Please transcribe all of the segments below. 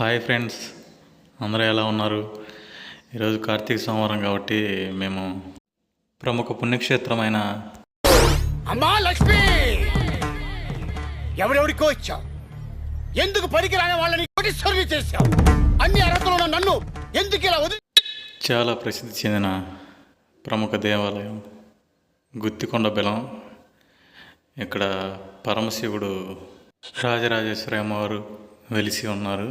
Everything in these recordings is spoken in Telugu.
హాయ్ ఫ్రెండ్స్, అందరూ ఎలా ఉన్నారు? ఈరోజు కార్తీక సోమవారం కాబట్టి మేము ప్రముఖ పుణ్యక్షేత్రమైన అమ్మా లక్ష్మి, ఎవరెవరికో ఇచ్చావు, ఎందుకు పనికిరాని వాళ్ళని కోటీశ్వరుని చేశావు? అన్ని అర్హతలు ఉన్న నన్ను ఎందుకు ఇలా వదిలి? చాలా ప్రసిద్ధి చెందిన ప్రముఖ దేవాలయం గుత్తికొండ బెలం. ఇక్కడ పరమశివుడు రాజరాజేశ్వరి అమ్మవారు వెలిసి ఉన్నారు.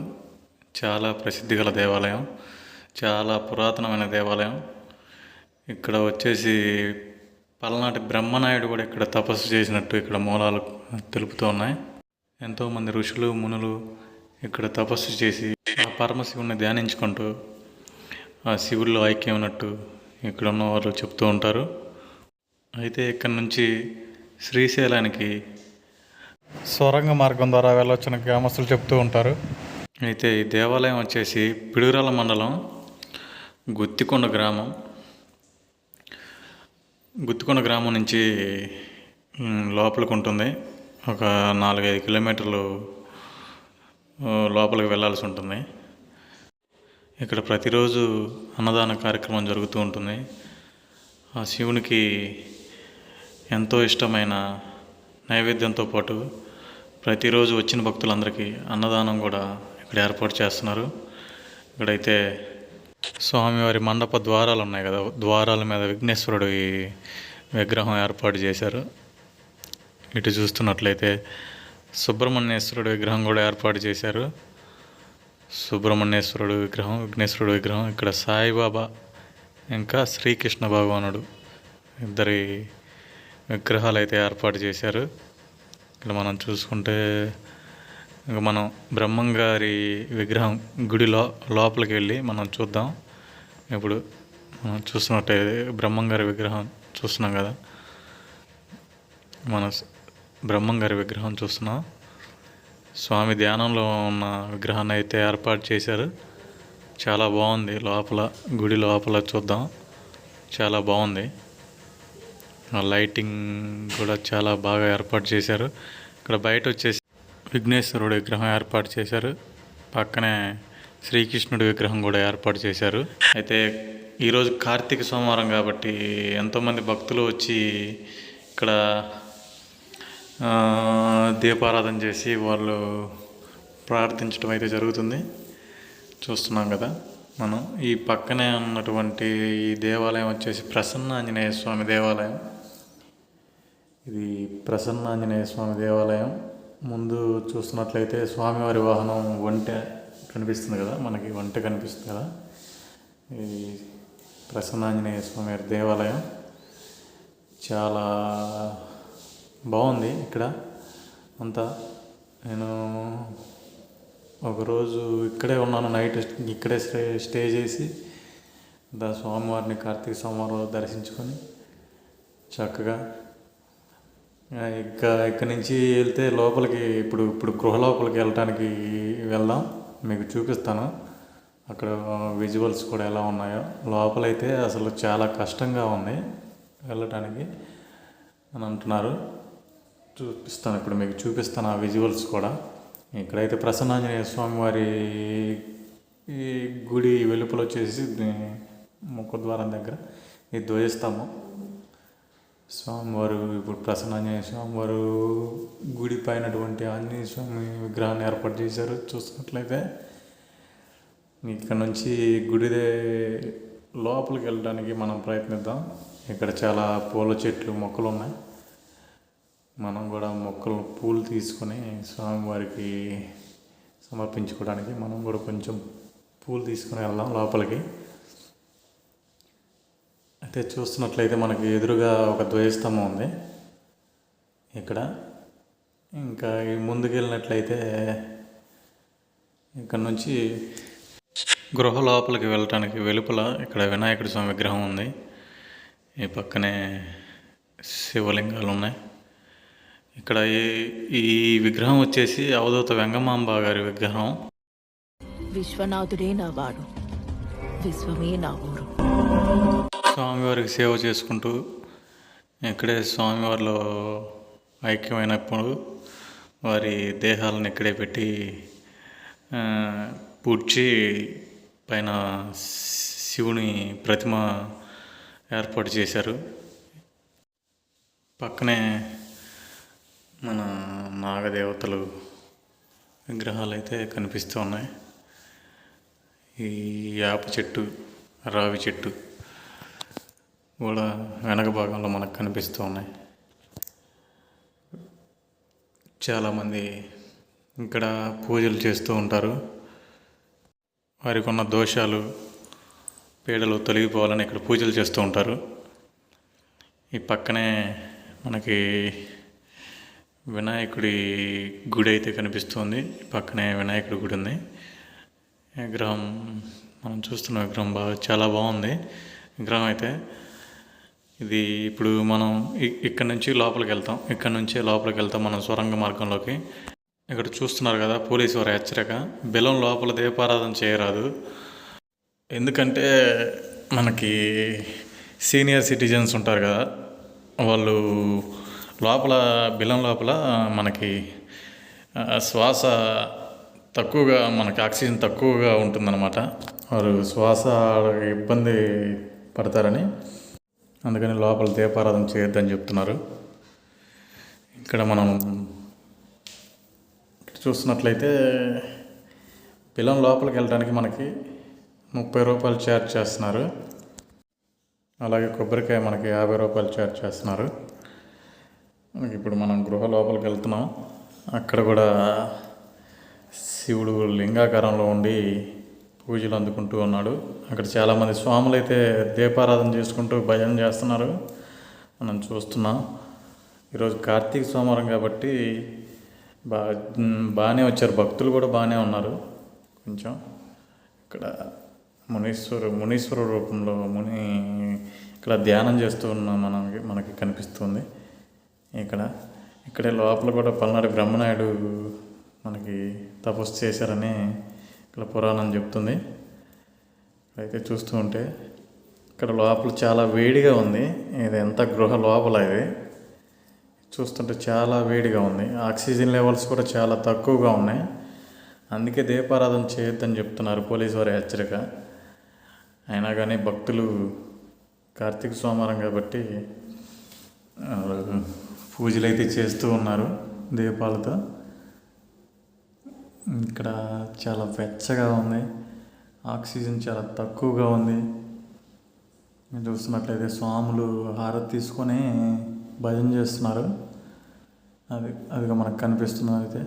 చాలా ప్రసిద్ధి గల దేవాలయం, చాలా పురాతనమైన దేవాలయం. ఇక్కడ వచ్చేసి పల్నాటి బ్రహ్మనాయుడు కూడా ఇక్కడ తపస్సు చేసినట్టు ఇక్కడ మూలాలు తెలుపుతూ ఉన్నాయి. ఎంతోమంది ఋషులు మునులు ఇక్కడ తపస్సు చేసి ఆ పరమశివుని ధ్యానించుకుంటూ ఆ శివుల్లో ఐక్యమైనట్టు ఇక్కడ ఉన్న వాళ్ళు చెప్తూ ఉంటారు. అయితే ఇక్కడ నుంచి శ్రీశైలానికి సొరంగ మార్గం ద్వారా వెళ్ళొచ్చిన గ్రామస్తులు చెప్తూ ఉంటారు. అయితే ఈ దేవాలయం వచ్చేసి పిడుగురాల మండలం గుత్తికొండ గ్రామం నుంచి లోపలికి ఉంటుంది. ఒక 4-5 కిలోమీటర్లు లోపలికి వెళ్ళాల్సి ఉంటుంది. ఇక్కడ ప్రతిరోజు అన్నదాన కార్యక్రమం జరుగుతూ ఉంటుంది. ఆ శివునికి ఎంతో ఇష్టమైన నైవేద్యంతో పాటు ప్రతిరోజు వచ్చిన భక్తులందరికీ అన్నదానం కూడా ఇక్కడ ఏర్పాటు చేస్తున్నారు. ఇక్కడైతే స్వామివారి మండప ద్వారాలు ఉన్నాయి కదా, ద్వారాల మీద విఘ్నేశ్వరుడి విగ్రహం ఏర్పాటు చేశారు. ఇటు చూస్తున్నట్లయితే సుబ్రహ్మణ్యేశ్వరుడు విగ్రహం కూడా ఏర్పాటు చేశారు. సుబ్రహ్మణ్యేశ్వరుడు విగ్రహం, విఘ్నేశ్వరుడు విగ్రహం, ఇక్కడ సాయిబాబా ఇంకా శ్రీకృష్ణ భగవానుడు ఇద్దరి విగ్రహాలు అయితే ఏర్పాటు చేశారు. ఇక్కడ మనం చూసుకుంటే ఇంకా మనం బ్రహ్మంగారి విగ్రహం గుడి లోపలికి వెళ్ళి మనం చూద్దాం. ఇప్పుడు మనం చూస్తున్నట్టయితే బ్రహ్మంగారి విగ్రహం చూస్తున్నాం కదా, మన బ్రహ్మంగారి విగ్రహం చూస్తున్నాం. స్వామి ధ్యానంలో ఉన్న విగ్రహాన్ని అయితే ఏర్పాటు చేశారు. చాలా బాగుంది. లోపల గుడి లోపల చూద్దాం, చాలా బాగుంది. లైటింగ్ కూడా చాలా బాగా ఏర్పాటు చేశారు. ఇక్కడ బయట వచ్చేసి విఘ్నేశ్వరుడు విగ్రహం ఏర్పాటు చేశారు. పక్కనే శ్రీకృష్ణుడి విగ్రహం కూడా ఏర్పాటు చేశారు. అయితే ఈరోజు కార్తీక సోమవారం కాబట్టి ఎంతోమంది భక్తులు వచ్చి ఇక్కడ దీపారాధన చేసి వాళ్ళు ప్రార్థించడం అయితే జరుగుతుంది. చూస్తున్నాం కదా మనం. ఈ పక్కనే ఉన్నటువంటి ఈ దేవాలయం వచ్చేసి ప్రసన్న ఆంజనేయ స్వామి దేవాలయం. ఇది ప్రసన్న ఆంజనేయ స్వామి దేవాలయం. ముందు చూస్తున్నట్లయితే స్వామివారి వాహనం ఒంటె కనిపిస్తుంది కదా, మనకి ఒంటె కనిపిస్తుంది కదా. ఈ ప్రసన్న ఆంజనేయ స్వామి దేవాలయం చాలా బాగుంది. ఇక్కడ అంతా నేను ఒకరోజు ఇక్కడే ఉన్నాను, నైట్ ఇక్కడే స్టే చేసి స్వామివారిని కార్తీక సోమవారం దర్శించుకొని చక్కగా ఇక్కడి నుంచి వెళ్తే లోపలికి ఇప్పుడు గృహ లోపలికి వెళ్ళటానికి వెళ్దాం. మీకు చూపిస్తాను అక్కడ విజువల్స్ కూడా ఎలా ఉన్నాయో. లోపలైతే అసలు చాలా కష్టంగా ఉంది వెళ్ళటానికి అని అంటున్నారు. చూపిస్తాను, ఇప్పుడు మీకు చూపిస్తాను ఆ విజువల్స్ కూడా. ఇక్కడైతే ప్రసన్నాంజనేయ స్వామివారి ఈ గుడి వెలుపల వచ్చేసి ముఖద్వారం దగ్గర ఈ ధ్వజస్తంభం. స్వామివారు ఇప్పుడు ప్రసన్నాంజనేయ స్వామివారు గుడి పైనటువంటి ఆంజనేయ స్వామి విగ్రహాన్ని ఏర్పాటు చేశారు. చూసినట్లయితే ఇక్కడ నుంచి గుడిదే లోపలికి వెళ్ళడానికి మనం ప్రయత్నిద్దాం. ఇక్కడ చాలా పూల చెట్లు మొక్కలు ఉన్నాయి. మనం కూడా పూలు తీసుకొని స్వామివారికి సమర్పించుకోవడానికి మనం కూడా కొంచెం పూలు తీసుకొని వెళ్దాం లోపలికి. అయితే చూస్తున్నట్లయితే మనకి ఎదురుగా ఒక ధ్వజస్తంభం ఉంది ఇక్కడ. ఇంకా ముందుకు వెళ్ళినట్లయితే ఇక్కడ నుంచి గృహ లోపలికి వెళ్ళటానికి వెలుపల ఇక్కడ వినాయకుడి స్వామి విగ్రహం ఉంది. ఈ పక్కనే శివలింగాలు ఉన్నాయి. ఇక్కడ ఈ విగ్రహం వచ్చేసి అవధూత వెంగమాంబ గారి విగ్రహం. విశ్వనాథుడే నా వాడు, విశ్వమే నా ఊరు. స్వామివారికి సేవ చేసుకుంటూ ఇక్కడే స్వామివారిలో ఐక్యమైనప్పుడు వారి దేహాలను ఇక్కడే పెట్టి పూడ్చి పైన శివుని ప్రతిమ ఏర్పాటు చేశారు. పక్కనే మన నాగదేవతలు విగ్రహాలు అయితే కనిపిస్తూ ఉన్నాయి. ఈ వేప చెట్టు, రావి చెట్టు కూడా వెనక భాగంలో మనకు కనిపిస్తూ ఉన్నాయి. చాలామంది ఇక్కడ పూజలు చేస్తూ ఉంటారు. వారికి ఉన్న దోషాలు, పీడలు తొలగిపోవాలని ఇక్కడ పూజలు చేస్తూ ఉంటారు. ఈ పక్కనే మనకి వినాయకుడి గుడి అయితే కనిపిస్తుంది. పక్కనే వినాయకుడి గుడి ఉంది. విగ్రహం, మనం చూస్తున్న విగ్రహం చాలా బాగుంది విగ్రహం అయితే. ఇది ఇప్పుడు మనం ఇక్కడ నుంచి లోపలికి వెళ్తాం. ఇక్కడ నుంచే లోపలికి వెళ్తాం మనం సొరంగ మార్గంలోకి. ఇక్కడ చూస్తున్నారు కదా, పోలీసు వారి హెచ్చరిక: బెలం లోపల దీపారాధన చేయరాదు. ఎందుకంటే మనకి సీనియర్ సిటిజన్స్ ఉంటారు కదా, వాళ్ళు లోపల బెలం లోపల మనకి శ్వాస తక్కువగా, మనకి ఆక్సిజన్ తక్కువగా ఉంటుందన్నమాట. వారు శ్వాస ఇబ్బంది పడతారని అందుకని లోపల దీపారాధన చేయొద్దని చెప్తున్నారు. ఇక్కడ మనం చూస్తున్నట్లయితే బెలం లోపలికి వెళ్ళడానికి మనకి 30 రూపాయలు ఛార్జ్ చేస్తున్నారు. అలాగే కొబ్బరికాయ మనకి 50 రూపాయలు ఛార్జ్ చేస్తున్నారు. మనకి ఇప్పుడు మనం గృహ లోపలికి వెళ్తున్నాం. అక్కడ కూడా శివుడు లింగాకారంలో ఉండి పూజలు అందుకుంటూ ఉన్నాడు. అక్కడ చాలామంది స్వాములు అయితే దీపారాధన చేసుకుంటూ భజన చేస్తున్నారు, మనం చూస్తున్నాం. ఈరోజు కార్తీక సోమవారం కాబట్టి బాగానే వచ్చారు, భక్తులు కూడా బాగానే ఉన్నారు. కొంచెం ఇక్కడ మునీశ్వరు రూపంలో ఇక్కడ ధ్యానం చేస్తూ ఉన్న మనకి కనిపిస్తుంది. ఇక్కడే లోపల కూడా పల్నాడు బ్రహ్మనాయుడు మనకి తపస్సు చేశారని ఇక్కడ పురాణం చెప్తుంది. అయితే చూస్తూ ఉంటే ఇక్కడ లోపల చాలా వేడిగా ఉంది. ఇది ఎంత గృహ లోపల ఇది చూస్తుంటే చాలా వేడిగా ఉంది. ఆక్సిజన్ లెవెల్స్ కూడా చాలా తక్కువగా ఉన్నాయి. అందుకే దీపారాధన చేయొద్దని చెప్తున్నారు పోలీసు వారి హెచ్చరిక. అయినా కానీ భక్తులు కార్తీక సోమవారం కాబట్టి పూజలు అయితే చేస్తూ ఉన్నారు దీపాలతో. ఇక్కడ చాలా వెచ్చగా ఉంది, ఆక్సిజన్ చాలా తక్కువగా ఉంది. మీరు చూస్తున్నట్లయితే స్వాములు హారతి తీసుకొని భజన చేస్తున్నారు. అదిగా మనకు కనిపిస్తున్నది. అయితే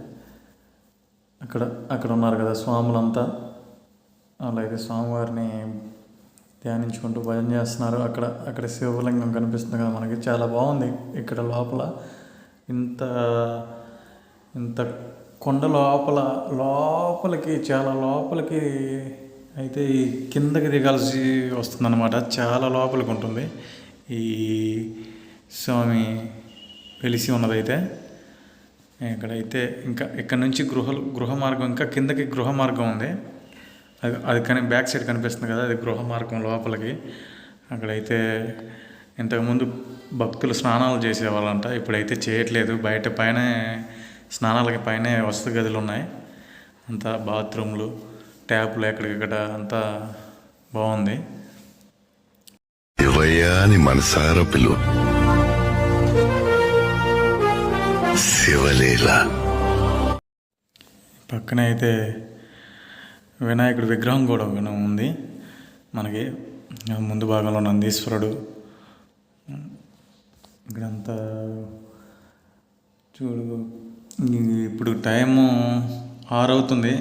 అక్కడ ఉన్నారు కదా స్వాములంతా, అలాగే స్వామివారిని ధ్యానించుకుంటూ భజన చేస్తున్నారు. అక్కడ శివలింగం కనిపిస్తుంది కదా మనకి, చాలా బాగుంది. ఇక్కడ లోపల ఇంత కొండ లోపలికి చాలా లోపలికి అయితే ఈ కిందకి దిగాల్సి వస్తుందన్నమాట. చాలా లోపలికి ఉంటుంది ఈ స్వామి వెలిసి ఉన్నదైతే. ఇక్కడైతే ఇంకా ఇక్కడ నుంచి గృహ మార్గం, ఇంకా కిందకి గృహ మార్గం ఉంది. అది కానీ బ్యాక్ సైడ్ కనిపిస్తుంది కదా, అది గృహ మార్గం లోపలికి. అక్కడైతే ఇంతకుముందు భక్తులు స్నానాలు చేసేవాళ్ళంట, ఇప్పుడైతే చేయట్లేదు. బయట పైన స్నానాలకి పైన వసతి గదులు ఉన్నాయి, అంతా బాత్రూమ్లు, ట్యాప్లు ఎక్కడికక్కడ అంతా బాగుంది. శివయ్యాని మనసార పిలు శివలీల. పక్కనే అయితే వినాయకుడి విగ్రహం కూడా ఉంది మనకి. ముందు భాగంలో నందీశ్వరుడు. ఇక్కడంతా చూడు, ఇప్పుడు టైము 6 అవుతుంది.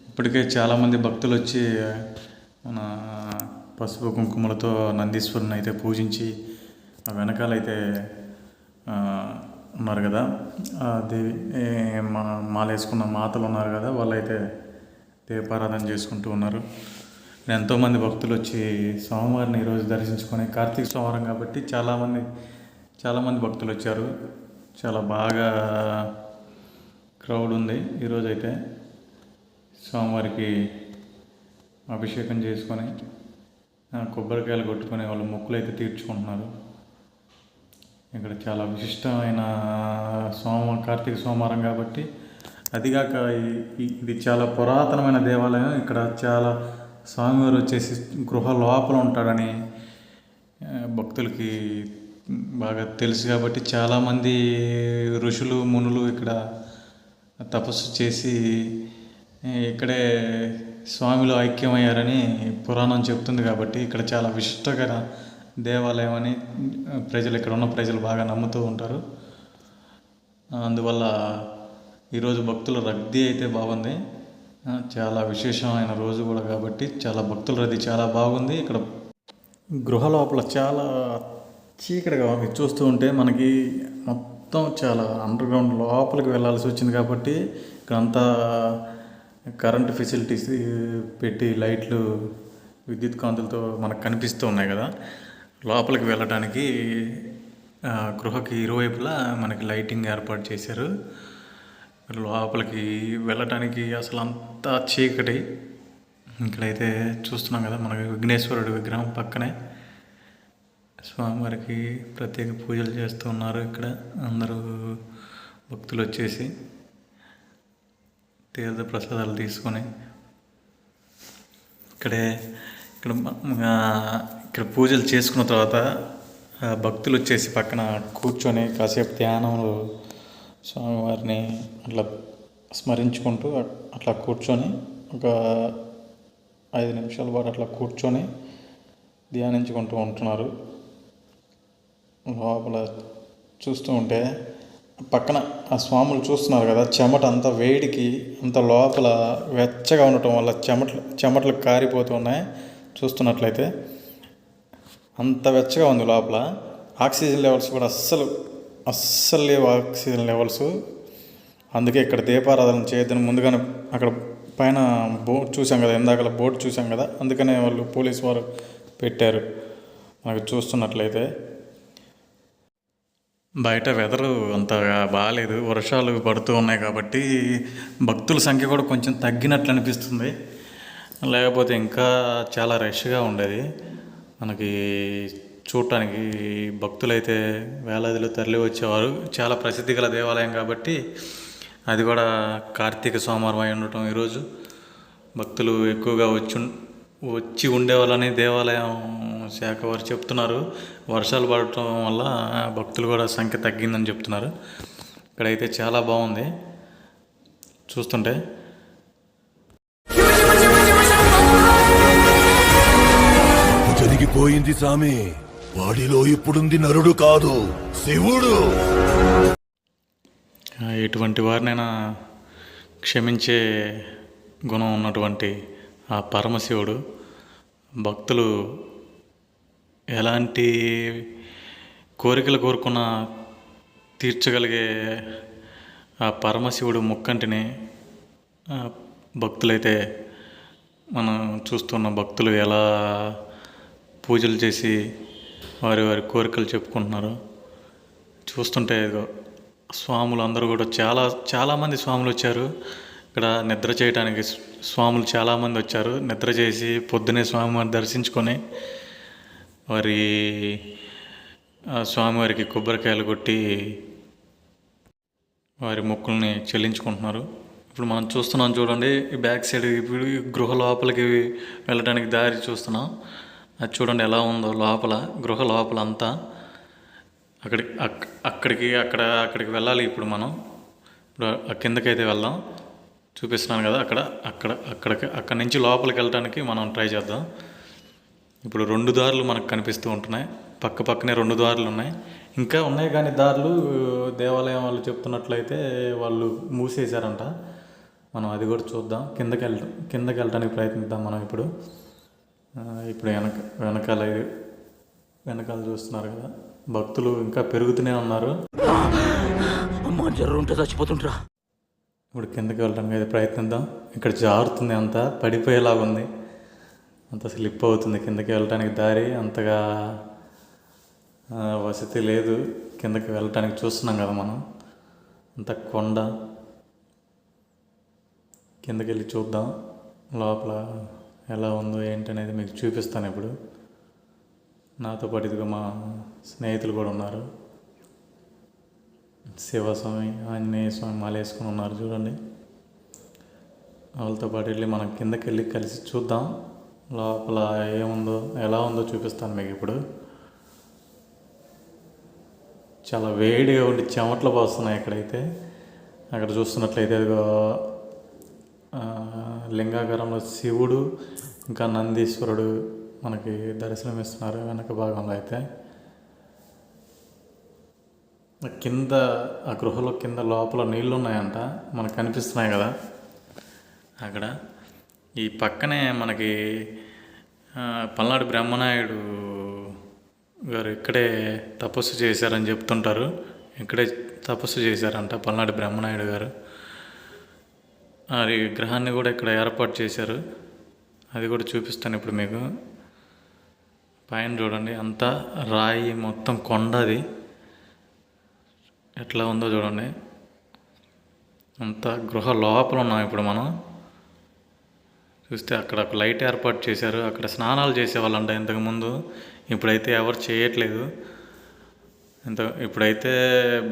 ఇప్పటికే చాలామంది భక్తులు వచ్చి మన పసుపు కుంకుమలతో నందీశ్వరుని అయితే పూజించి ఆ వెనకాలైతే ఉన్నారు కదా దేవి, మాలేసుకున్న మాతలు ఉన్నారు కదా, వాళ్ళైతే దీపారాధన చేసుకుంటూ ఉన్నారు. ఎంతోమంది భక్తులు వచ్చి స్వామివారిని ఈరోజు దర్శించుకొని, కార్తీక సోమవారం కాబట్టి చాలామంది భక్తులు వచ్చారు. చాలా బాగా క్రౌడ్ ఉంది ఈరోజైతే. స్వామివారికి అభిషేకం చేసుకొని కొబ్బరికాయలు కొట్టుకొని వాళ్ళు మొక్కులు అయితే తీర్చుకుంటున్నారు. ఇక్కడ చాలా విశిష్టమైన కార్తీక సోమవారం కాబట్టి అదిగాక ఇది చాలా పురాతనమైన దేవాలయం. ఇక్కడ చాలా స్వామివారు వచ్చేసి గృహ లోపల ఉంటాడని భక్తులకి బాగా తెలుసు కాబట్టి చాలామంది ఋషులు మునులు ఇక్కడ తపస్సు చేసి ఇక్కడే స్వామిలో ఐక్యమయ్యారని పురాణం చెప్తుంది. కాబట్టి ఇక్కడ చాలా విశిష్టమైన దేవాలయం అని ఇక్కడ ఉన్న ప్రజలు బాగా నమ్ముతూ ఉంటారు. అందువల్ల ఈరోజు భక్తుల రద్దీ అయితే బాగుంది. చాలా విశేషమైన రోజు కూడా కాబట్టి చాలా భక్తుల రద్దీ చాలా బాగుంది. ఇక్కడ గృహ లోపల చాలా చీకటిగా ఉంది. చూస్తూ ఉంటే మనకి మొత్తం చాలా అండర్ గ్రౌండ్ లోపలికి వెళ్ళాల్సి వచ్చింది. కాబట్టి ఇక్కడ అంతా కరెంటు ఫెసిలిటీస్ పెట్టి లైట్లు విద్యుత్ కాంతులతో మనకు కనిపిస్తూ ఉన్నాయి కదా. లోపలికి వెళ్ళడానికి గృహకి ఇరువైపులా మనకి లైటింగ్ ఏర్పాటు చేశారు. లోపలికి వెళ్ళటానికి అసలు అంతా చీకటి. ఇక్కడైతే చూస్తున్నాం కదా, మనకి విఘ్నేశ్వరుడి విగ్రహం పక్కనే స్వామివారికి ప్రత్యేక పూజలు చేస్తూ ఉన్నారు. ఇక్కడ అందరూ భక్తులు వచ్చేసి తీర్థ ప్రసాదాలు తీసుకొని ఇక్కడ పూజలు చేసుకున్న తర్వాత భక్తులు వచ్చేసి పక్కన కూర్చొని కాసేపు ధ్యానంలో స్వామివారిని అట్లా స్మరించుకుంటూ అట్లా కూర్చొని ఒక 5 నిమిషాల పాటు అట్లా కూర్చొని ధ్యానించుకుంటూ ఉంటున్నారు. లోపల చూస్తూ ఉంటే పక్కన ఆ స్వాములు చూస్తున్నారు కదా, చెమట అంత వేడికి అంత లోపల వెచ్చగా ఉండటం వల్ల చెమటలు కారిపోతూ ఉన్నాయి. చూస్తున్నట్లయితే అంత వెచ్చగా ఉంది లోపల. ఆక్సిజన్ లెవెల్స్ కూడా అస్సలు లేవు ఆక్సిజన్ లెవెల్స్. అందుకే ఇక్కడ దీపారాధన చేయొద్దని ముందుగానే అక్కడ పైన బోర్డు చూసాం కదా, ఇందాక బోర్డు చూసాం కదా, అందుకనే వాళ్ళు పోలీసు వారు పెట్టారు. మనకు చూస్తున్నట్లయితే బయట వెదరు అంతగా బాగాలేదు, వర్షాలు పడుతూ ఉన్నాయి కాబట్టి భక్తుల సంఖ్య కూడా కొంచెం తగ్గినట్లు అనిపిస్తుంది. లేకపోతే ఇంకా చాలా రష్గా ఉండేది. మనకి చూడటానికి భక్తులైతే వేలాదిలో తరలి వచ్చేవారు. చాలా ప్రసిద్ధి గల దేవాలయం కాబట్టి అది కూడా కార్తీక సోమవారం అయి ఉండటం ఈరోజు భక్తులు ఎక్కువగా వచ్చి ఉండేవాళ్ళని దేవాలయం శాఖ వారు చెప్తున్నారు. వర్షాలు పడటం వల్ల భక్తులు కూడా సంఖ్య తగ్గిందని చెప్తున్నారు. ఇక్కడైతే చాలా బాగుంది చూస్తుంటే. జరిగిపోయింది సామి, వాడిలో ఇప్పుడుంది నరుడు కాదు శివుడు. ఎటువంటి వారినైనా క్షమించే గుణం ఉన్నటువంటి ఆ పరమశివుడు భక్తులు ఎలాంటి కోరికలు కోరుకున్నా తీర్చగలిగే ఆ పరమశివుడు ముక్కంటిని భక్తులైతే మనం చూస్తున్న భక్తులు ఎలా పూజలు చేసి వారి కోరికలు చెప్పుకుంటున్నారు. చూస్తుంటే స్వాములు అందరూ కూడా చాలామంది స్వాములు వచ్చారు. ఇక్కడ నిద్ర చేయడానికి స్వాములు చాలామంది వచ్చారు. నిద్ర చేసి పొద్దునే స్వామివారిని దర్శించుకొని స్వామివారికి కొబ్బరికాయలు కొట్టి వారి మొక్కుల్ని చెల్లించుకుంటున్నారు. ఇప్పుడు మనం చూస్తున్నాం చూడండి, ఈ బ్యాక్ సైడ్ ఇప్పుడు గృహ లోపలికి వెళ్ళడానికి దారి చూస్తున్నాం. అది చూడండి ఎలా ఉందో లోపల, గృహ లోపల అంతా. అక్కడికి వెళ్ళాలి. ఇప్పుడు మనం కిందకైతే వెళ్దాం. చూపిస్తున్నాను కదా, అక్కడి నుంచి లోపలికి వెళ్ళడానికి మనం ట్రై చేద్దాం. ఇప్పుడు 2 దారులు మనకు కనిపిస్తూ ఉంటున్నాయి. పక్కనే 2 దారులు ఉన్నాయి. ఇంకా ఉన్నాయి కానీ దారులు దేవాలయం వాళ్ళు చెప్తున్నట్లయితే వాళ్ళు మూసేశారంట. మనం అది కూడా చూద్దాం. కిందకి వెళ్ళడానికి ప్రయత్నిద్దాం మనం ఇప్పుడు. వెనకాల చూస్తున్నారు కదా, భక్తులు ఇంకా పెరుగుతూనే ఉన్నారు. చచ్చిపోతుంటా. ఇప్పుడు కిందకి వెళ్ళడానికి అయితే ప్రయత్నిద్దాం. ఇక్కడ జారుతుంది, అంతా పడిపోయేలాగా ఉంది, అంత స్లిప్ అవుతుంది. కిందకి వెళ్ళడానికి దారి అంతగా వసతి లేదు. కిందకి వెళ్ళటానికి చూస్తున్నాం కదా మనం, అంత కొండ. కిందకి వెళ్ళి చూద్దాం లోపల ఎలా ఉందో ఏంటనేది మీకు చూపిస్తాను ఇప్పుడు. నాతో పాటు ఇదిగో మా స్నేహితులు కూడా ఉన్నారు. శివస్వామి, ఆంజనేయ స్వామి మాల వేసుకుని ఉన్నారు చూడండి. వాళ్ళతో పాటు వెళ్ళి మనం కిందకి వెళ్ళి కలిసి చూద్దాం. లోపల ఏముందో ఎలా ఉందో చూపిస్తాను మీకు ఇప్పుడు. చాలా వేడిగా ఉండి చెమటలు పోస్తున్నాయి ఇక్కడైతే. అక్కడ చూస్తున్నట్లయితే అదిగో లింగాకారంలో శివుడు ఇంకా నందీశ్వరుడు మనకి దర్శనం ఇస్తున్నారు వెనక భాగంలో అయితే. కింద ఆ గృహలో కింద లోపల నీళ్ళు ఉన్నాయంట, మనకు కనిపిస్తున్నాయి కదా అక్కడ. ఈ పక్కనే మనకి పల్నాడు బ్రహ్మనాయుడు గారు ఇక్కడే తపస్సు చేశారని చెప్తుంటారు. ఇక్కడే తపస్సు చేశారంట పల్నాడు బ్రహ్మనాయుడు గారు. అది విగ్రహాన్ని కూడా ఇక్కడ ఏర్పాటు చేశారు. అది కూడా చూపిస్తాను ఇప్పుడు మీకు. పైన చూడండి అంతా రాయి, మొత్తం కొండ, అది ఎట్లా ఉందో చూడండి. అంతా గృహ లోపల ఉన్నాం ఇప్పుడు మనం. చూస్తే అక్కడ ఒక లైట్ ఏర్పాటు చేశారు. అక్కడ స్నానాలు చేసేవాళ్ళంట ఇంతకుముందు, ఇప్పుడైతే ఎవరు చేయట్లేదు. ఇప్పుడైతే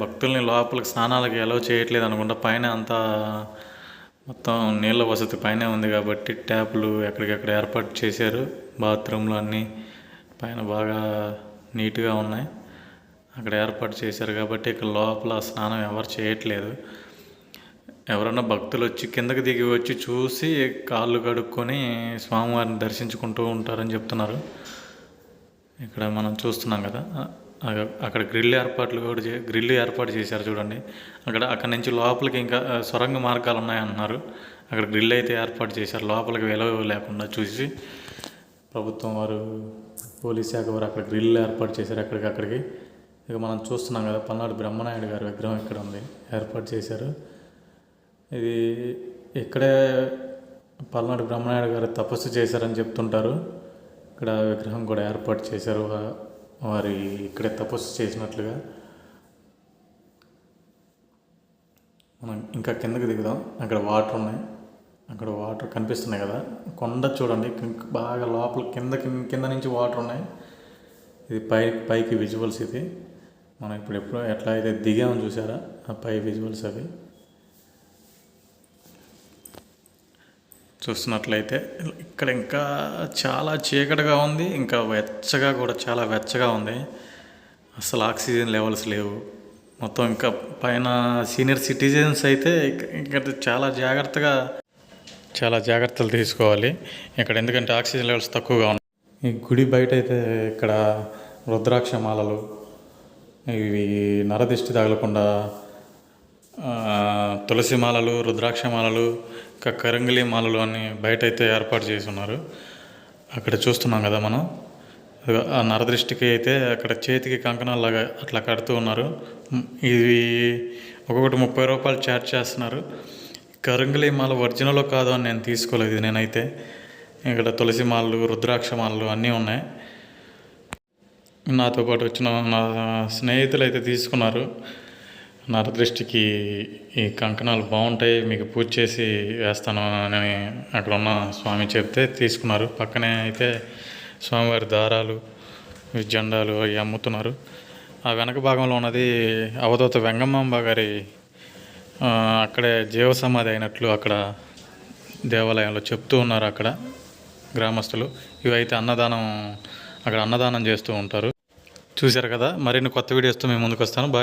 భక్తుల్ని లోపలికి స్నానాలకి ఎలవ్ చేయట్లేదు అనుకుంటా. పైన అంతా మొత్తం నీళ్ళ వసతి పైన ఉంది కాబట్టి ట్యాపులు ఎక్కడికెక్కడ ఏర్పాటు చేశారు. బాత్రూమ్లు అన్నీ పైన బాగా నీట్గా ఉన్నాయి. అక్కడ ఏర్పాటు చేశారు కాబట్టి ఇక్కడ లోపల స్నానం ఎవరు చేయట్లేదు. ఎవరన్నా భక్తులు వచ్చి కిందకి దిగి వచ్చి చూసి కాళ్ళు కడుక్కొని స్వామివారిని దర్శించుకుంటూ ఉంటారని చెప్తున్నారు. ఇక్కడ మనం చూస్తున్నాం కదా, అక్కడ గ్రిల్ ఏర్పాటు చేశారు చూడండి. అక్కడ నుంచి లోపలికి ఇంకా సొరంగ మార్గాలు ఉన్నాయంటున్నారు. అక్కడ గ్రిల్ అయితే ఏర్పాటు చేశారు లోపలికి వెలవ లేకుండా చూసి. ప్రభుత్వం వారు, పోలీస్ శాఖ వారు అక్కడ గ్రిల్ ఏర్పాటు చేశారు అక్కడికి. ఇక మనం చూస్తున్నాం కదా పల్నాడు బ్రహ్మనాయుడు గారి విగ్రహం ఇక్కడ ఉంది, ఏర్పాటు చేశారు. ఇది ఇక్కడే పల్నాడు బ్రహ్మనాయుడు గారు తపస్సు చేశారని చెప్తుంటారు. ఇక్కడ విగ్రహం కూడా ఏర్పాటు చేశారు వారి ఇక్కడే తపస్సు చేసినట్లుగా. మనం ఇంకా కిందకి దిగుదాం. అక్కడ వాటర్ ఉన్నాయి, అక్కడ వాటర్ కనిపిస్తున్నాయి కదా. కొండ చూడండి బాగా లోపల కింద నుంచి వాటర్ ఉన్నాయి. ఇది పైకి విజువల్స్. ఇది మనం ఇప్పుడు ఎట్లా అయితే దిగామని చూసారా, ఆ పై విజువల్స్ అవి. చూస్తున్నట్లయితే ఇక్కడ ఇంకా చాలా చీకటిగా ఉంది, ఇంకా వెచ్చగా కూడా చాలా వెచ్చగా ఉంది. అసలు ఆక్సిజన్ లెవెల్స్ లేవు మొత్తం. ఇంకా పైన సీనియర్ సిటిజన్స్ అయితే ఇక్కడ చాలా జాగ్రత్తలు తీసుకోవాలి ఇక్కడ, ఎందుకంటే ఆక్సిజన్ లెవెల్స్ తక్కువగా ఉన్నాయి. ఈ గుడి బయట అయితే ఇక్కడ రుద్రాక్ష మాలలు, ఇవి నరదిష్టి తగలకుండా తులసి మాలలు, రుద్రాక్ష మాలలు, ఇంకా కరంగిలి మాలలు అని బయట అయితే ఏర్పాటు చేసి ఉన్నారు. అక్కడ చూస్తున్నాం కదా మనం. ఆ నరదృష్టికి అయితే అక్కడ చేతికి కంకణాలాగా అట్లా కడుతూ ఉన్నారు. ఇవి ఒక్కొక్కటి 30 రూపాయలు ఛార్జ్ చేస్తున్నారు. కరంగిలి మాల ఒరిజినల్ కాదు అని నేను తీసుకోలేదు నేనైతే. ఇక్కడ తులసి మాలలు, రుద్రాక్ష మాలలు అన్నీ ఉన్నాయి. నాతో పాటు వచ్చిన నా స్నేహితులు అయితే తీసుకున్నారు. నరదృష్టికి ఈ కంకణాలు బాగుంటాయి, మీకు పూజ చేసి వేస్తాను అని అక్కడ ఉన్న స్వామి చెప్తే తీసుకున్నారు. పక్కనే అయితే స్వామివారి దారాలు, జెండాలు అవి అమ్ముతున్నారు. ఆ వెనక భాగంలో ఉన్నది అవధూత వెంగమాంబ గారి అక్కడే జీవసమాధి అయినట్లు అక్కడ దేవాలయంలో చెప్తూ ఉన్నారు అక్కడ గ్రామస్తులు. ఇవైతే అన్నదానం చేస్తూ ఉంటారు. చూశారు కదా, మరిన్ని కొత్త వీడియోస్తో మేము ముందుకు వస్తాను. బాయ్.